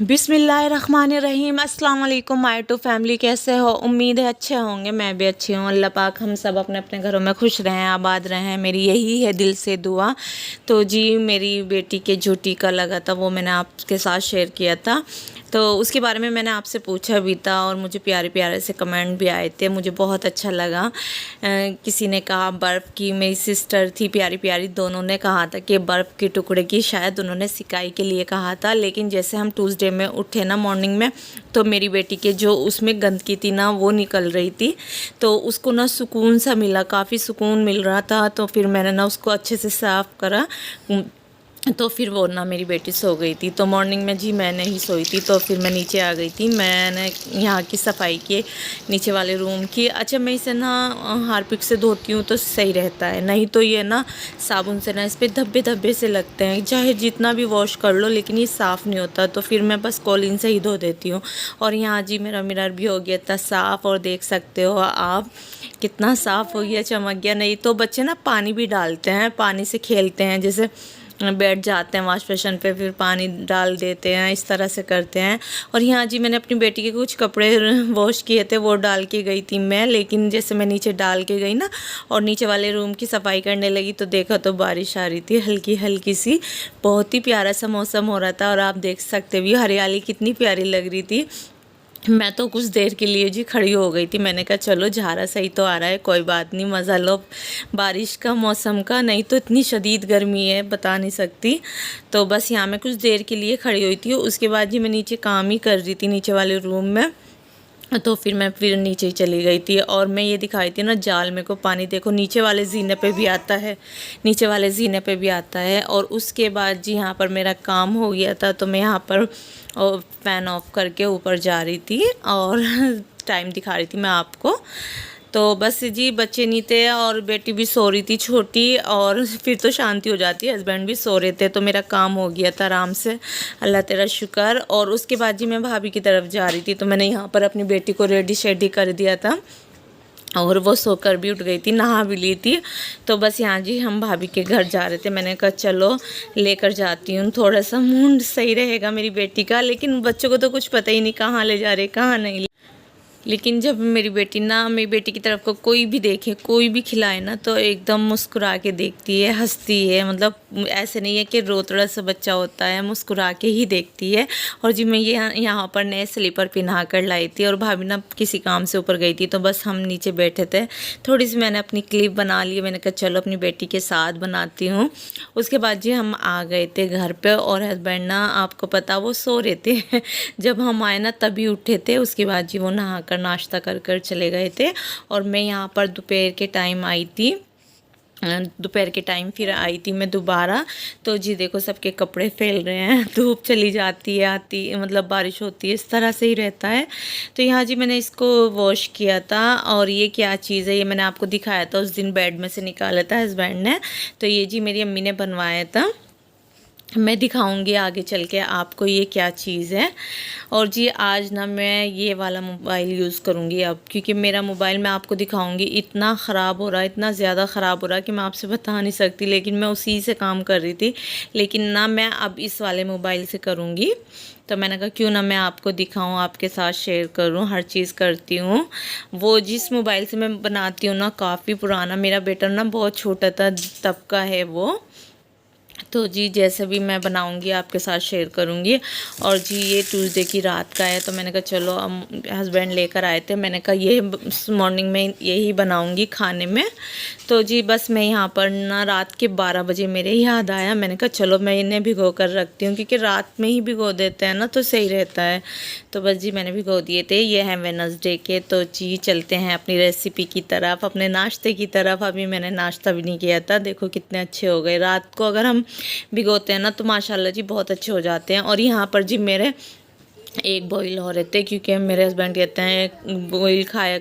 बिस्मिल्लाहिर्रहमानिर्रहीम। अस्सलाम वालेकुम माय टू फैमिली, कैसे हो? उम्मीद है अच्छे होंगे। मैं भी अच्छी हूँ। अल्लाह पाक हम सब अपने अपने घरों में खुश रहें, आबाद रहें, मेरी यही है दिल से दुआ। तो जी मेरी बेटी के जो टीका लगा था वो मैंने आपके साथ शेयर किया था, तो उसके बारे में मैंने आपसे पूछा भी था और मुझे प्यारे प्यारे से कमेंट भी आए थे। मुझे बहुत अच्छा लगा। किसी ने कहा बर्फ़ की, मेरी सिस्टर थी प्यारी प्यारी, दोनों ने कहा था कि बर्फ़ के टुकड़े की, शायद उन्होंने सिकाई के लिए कहा था। लेकिन जैसे हम ट्यूसडे में उठे ना मॉर्निंग में, तो मेरी बेटी के जो उसमें गंदगी थी ना वो निकल रही थी, तो उसको ना सुकून सा मिला, काफ़ी सुकून मिल रहा था। तो फिर मैंने ना उसको अच्छे से साफ़ करा, तो फिर वो ना मेरी बेटी सो गई थी। तो मॉर्निंग में जी मैंने ही सोई थी, तो फिर मैं नीचे आ गई थी। मैंने यहाँ की सफाई की, नीचे वाले रूम की। अच्छा, मैं इसे ना हार्पिक से धोती हूँ तो सही रहता है, नहीं तो ये ना साबुन से ना इस पर धब्बे धब्बे से लगते हैं, चाहे जितना भी वॉश कर लो लेकिन ये साफ़ नहीं होता। तो फिर मैं बस कॉलिन से ही धो देती हूँ। और यहाँ जी मेरा मिरर भी हो गया था साफ़, और देख सकते हो आप कितना साफ़ हो गया, चमक गया। नहीं तो बच्चे ना पानी भी डालते हैं, पानी से खेलते हैं, जैसे बैठ जाते हैं वॉश बेसिन पे, फिर पानी डाल देते हैं, इस तरह से करते हैं। और यहाँ जी मैंने अपनी बेटी के कुछ कपड़े वॉश किए थे, वो डाल के गई थी मैं। लेकिन जैसे मैं नीचे डाल के गई ना और नीचे वाले रूम की सफाई करने लगी, तो देखा तो बारिश आ रही थी हल्की हल्की सी। बहुत ही प्यारा सा मौसम हो रहा था, और आप देख सकते भी हरियाली कितनी प्यारी लग रही थी। मैं तो कुछ देर के लिए जी खड़ी हो गई थी। मैंने कहा चलो झारा सही तो आ रहा है, कोई बात नहीं, मज़ा लो बारिश का, मौसम का। नहीं तो इतनी शदीद गर्मी है, बता नहीं सकती। तो बस यहाँ मैं कुछ देर के लिए खड़ी हुई थी। उसके बाद जी मैं नीचे काम ही कर रही थी नीचे वाले रूम में, तो फिर मैं नीचे ही चली गई थी। और मैं ये दिखाई थी ना जाल में को पानी, देखो नीचे वाले जीने पे भी आता है, नीचे वाले जीने पे भी आता है। और उसके बाद जी यहाँ पर मेरा काम हो गया था, तो मैं यहाँ पर फ़ैन ऑफ करके ऊपर जा रही थी और टाइम दिखा रही थी मैं आपको। तो बस जी बच्चे नहीं थे और बेटी भी सो रही थी छोटी, और फिर तो शांति हो जाती है। हस्बैंड भी सो रहे थे, तो मेरा काम हो गया था आराम से, अल्लाह तेरा शुक्र। और उसके बाद जी मैं भाभी की तरफ जा रही थी, तो मैंने यहाँ पर अपनी बेटी को रेडी शेडी कर दिया था, और वो सोकर भी उठ गई थी, नहा भी ली थी। तो बस यहाँ जी हम भाभी के घर जा रहे थे। मैंने कहा चलो लेकर जाती हूँ, थोड़ा सा मूड सही रहेगा मेरी बेटी का। लेकिन बच्चों को तो कुछ पता ही नहीं कहाँ ले जा रहे कहाँ नहीं। लेकिन जब मेरी बेटी की तरफ को कोई भी देखे, कोई भी खिलाए ना, तो एकदम मुस्कुरा के देखती है, हंसती है। मतलब ऐसे नहीं है कि रोतड़ा सा बच्चा होता है, मुस्कुरा के ही देखती है। और जी मैं यहाँ पर नए स्लीपर पहना कर लाई थी, और भाभी ना किसी काम से ऊपर गई थी, तो बस हम नीचे बैठे थे। थोड़ी सी मैंने अपनी क्लिप बना ली, मैंने कहा चलो अपनी बेटी के साथ बनाती हूँ। उसके बाद जी हम आ गए थे घर पे, और हस्बैंड ना आपको पता वो सो रहे थे जब हम आए ना तभी उठे थे। उसके बाद जी वो नहा कर नाश्ता कर चले गए थे। और मैं यहाँ पर दोपहर के टाइम आई थी, दोपहर के टाइम फिर आई थी मैं दोबारा। तो जी देखो सबके कपड़े फैल रहे हैं, धूप चली जाती है आती, मतलब बारिश होती है, इस तरह से ही रहता है। तो यहाँ जी मैंने इसको वॉश किया था। और ये क्या चीज़ है, ये मैंने आपको दिखाया था उस दिन, बेड में से निकाला था हस्बैंड ने। तो ये जी मेरी अम्मी ने बनवाया था, मैं दिखाऊंगी आगे चल के आपको ये क्या चीज़ है। और जी आज ना मैं ये वाला मोबाइल यूज़ करूँगी अब, क्योंकि मेरा मोबाइल मैं आपको दिखाऊंगी इतना ख़राब हो रहा है, इतना ज़्यादा ख़राब हो रहा है कि मैं आपसे बता नहीं सकती। लेकिन मैं उसी से काम कर रही थी, लेकिन ना मैं अब इस वाले मोबाइल से करूँगी। तो मैंने कहा क्यों ना मैं आपको दिखाऊं, आपके साथ शेयर करूं, हर चीज़ करती हूँ। वो जिस मोबाइल से मैं बनाती हूँ ना काफ़ी पुराना, मेरा बेटा ना बहुत छोटा था तब का है वो। तो जी जैसे भी मैं बनाऊंगी आपके साथ शेयर करूंगी। और जी ये ट्यूसडे की रात का है, तो मैंने कहा चलो हस्बैंड लेकर आए थे, मैंने कहा ये मॉर्निंग में यही बनाऊंगी खाने में। तो जी बस मैं यहाँ पर ना रात के 12 बजे मेरे याद आया, मैंने कहा चलो मैं इन्हें भिगो कर रखती हूँ, क्योंकि रात में ही भिगो देते हैं ना तो सही रहता है। तो बस जी मैंने भिगो दिए थे। ये है वेडनेसडे के। तो जी चलते हैं अपनी रेसिपी की तरफ, अपने नाश्ते की तरफ। अभी मैंने नाश्ता भी नहीं किया था, देखो कितने अच्छे हो गए। रात को अगर हम भिगोते हैं ना तो माशाल्लाह जी बहुत अच्छे हो जाते हैं। और यहाँ पर जी मेरे एक बॉईल हो रहे थे, क्योंकि मेरे हस्बैंड कहते हैं बॉईल खाया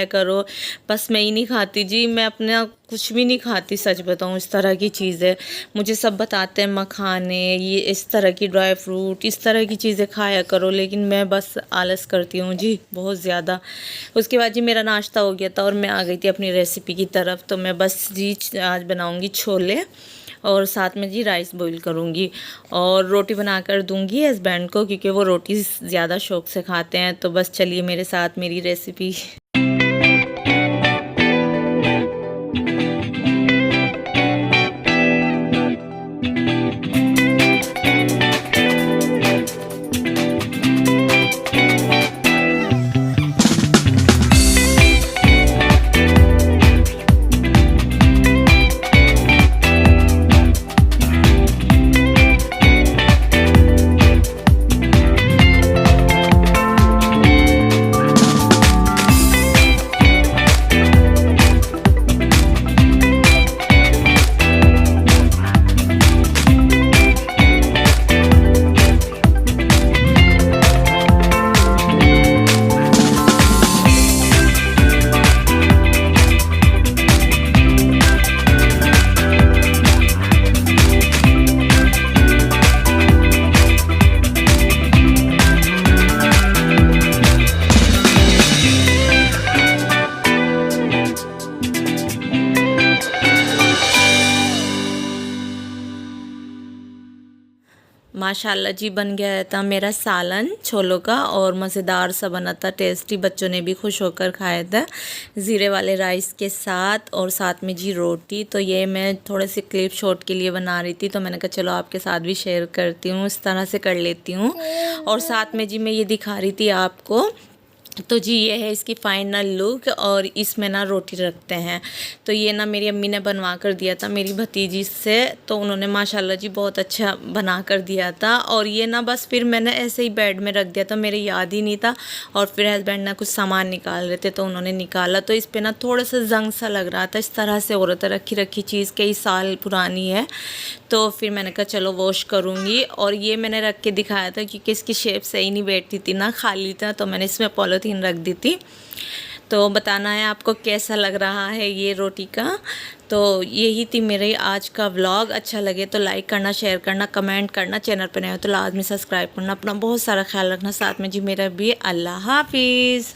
करो। बस मैं ही नहीं खाती जी, मैं अपना कुछ भी नहीं खाती, सच बताऊँ इस तरह की चीज़ें। मुझे सब बताते हैं मखाने, ये इस तरह की ड्राई फ्रूट, इस तरह की चीज़ें खाया करो, लेकिन मैं बस आलस करती हूँ जी बहुत ज़्यादा। उसके बाद जी मेरा नाश्ता हो गया था और मैं आ गई थी अपनी रेसिपी की तरफ। तो मैं बस जी आज बनाऊँगी छोले, और साथ में जी राइस बॉईल करूँगी और रोटी बनाकर दूँगी हस्बैंड को, क्योंकि वो रोटी ज़्यादा शौक़ से खाते हैं। तो बस चलिए मेरे साथ मेरी रेसिपी। माशाल्लाह जी बन गया था मेरा सालन छोलों का और मज़ेदार सा बना था, टेस्टी। बच्चों ने भी खुश होकर खाया था ज़ीरे वाले राइस के साथ और साथ में जी रोटी। तो ये मैं थोड़े से क्लिप शॉट के लिए बना रही थी, तो मैंने कहा चलो आपके साथ भी शेयर करती हूँ, इस तरह से कर लेती हूँ। और साथ में जी मैं ये दिखा रही थी आपको। तो जी ये है इसकी फ़ाइनल लुक और इसमें ना रोटी रखते हैं। तो ये ना मेरी अम्मी ने बनवा कर दिया था मेरी भतीजी से, तो उन्होंने माशाल्लाह जी बहुत अच्छा बना कर दिया था। और ये ना बस फिर मैंने ऐसे ही बेड में रख दिया था, मेरे याद ही नहीं था। और फिर हस्बैंड ना कुछ सामान निकाल रहे थे तो उन्होंने निकाला, तो इस पर ना थोड़ा सा जंग सा लग रहा था। इस तरह से हो रहा था, रखी रखी चीज़ कई साल पुरानी है। तो फिर मैंने कहा चलो वॉश करूँगी। और ये मैंने रख के दिखाया था क्योंकि इसकी शेप सही नहीं बैठती थी ना, खाली था, तो मैंने इसमें पॉलीथीन रख दी थी। तो बताना है आपको कैसा लग रहा है ये रोटी का। तो यही थी मेरे आज का व्लॉग। अच्छा लगे तो लाइक करना, शेयर करना, कमेंट करना। चैनल पर नए हो तो लाजमी सब्सक्राइब करना। अपना बहुत सारा ख्याल रखना। साथ में जी मेरा भी। अल्लाह हाफिज़।